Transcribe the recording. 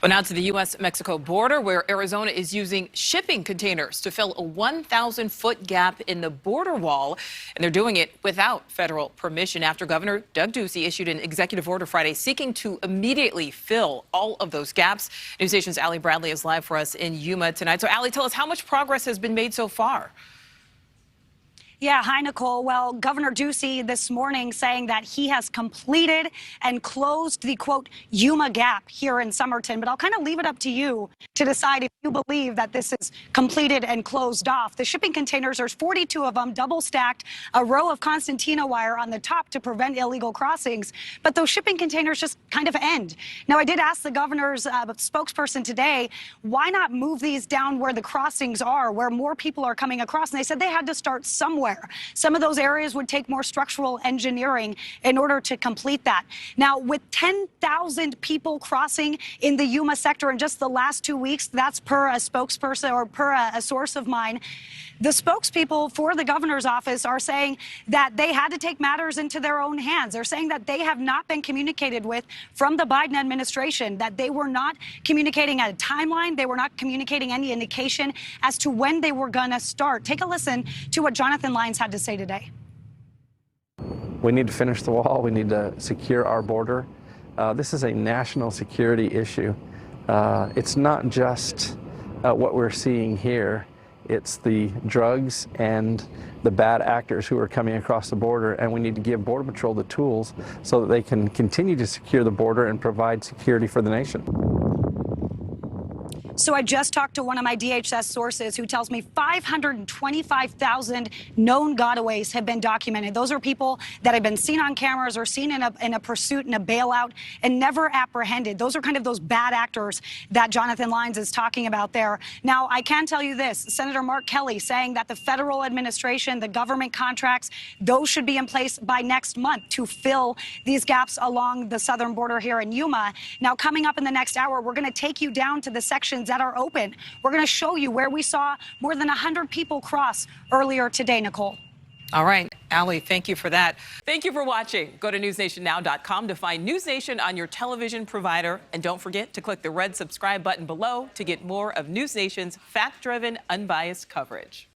Well, now to the U.S.-Mexico border, where Arizona is using shipping containers to fill a 1,000-foot gap in the border wall. And they're doing it without federal permission after Governor Doug Ducey issued an executive order Friday seeking to immediately fill all of those gaps. NewsNation's Allie Bradley is live for us in Yuma tonight. So, Allie, tell us how much progress has been made so far. Yeah, hi, Nicole. Well, Governor Ducey this morning saying that he has completed and closed the, quote, Yuma gap here in Somerton. But I'll kind of leave it up to you to decide if you believe that this is completed and closed off. The shipping containers, there's 42 of them, double stacked, a row of concertina wire on the top to prevent illegal crossings. But those shipping containers just kind of end. Now, I did ask the governor's spokesperson today, why not move these down where the crossings are, where more people are coming across? And they said they had to start somewhere. Some of those areas would take more structural engineering in order to complete that. Now, with 10,000 people crossing in the Yuma sector in just the last 2 weeks, that's per a spokesperson or per a source of mine. The spokespeople for the governor's office are saying that they had to take matters into their own hands. They're saying that they have not been communicated with from the Biden administration, that they were not communicating a timeline. They were not communicating any indication as to when they were going to start. Take a listen to what Jonathan Lyons had to say today. We need to finish the wall. We need to secure our border. This is a national security issue. It's not just what we're seeing here. It's the drugs and the bad actors who are coming across the border, and we need to give Border Patrol the tools so that they can continue to secure the border and provide security for the nation. So I just talked to one of my DHS sources who tells me 525,000 known gotaways have been documented. Those are people that have been seen on cameras or seen in a pursuit and a bailout and never apprehended. Those are kind of those bad actors that Jonathan Lyons is talking about there. Now, I can tell you this, Senator Mark Kelly saying that the federal administration, the government contracts, those should be in place by next month to fill these gaps along the southern border here in Yuma. Now, coming up in the next hour, we're going to take you down to the sections that are open. We're going to show you where we saw more than 100 people cross earlier today, Nicole. All right, Allie, thank you for that. Thank you for watching. Go to newsnationnow.com to find NewsNation on your television provider. And don't forget to click the red subscribe button below to get more of NewsNation's fact-driven, unbiased coverage.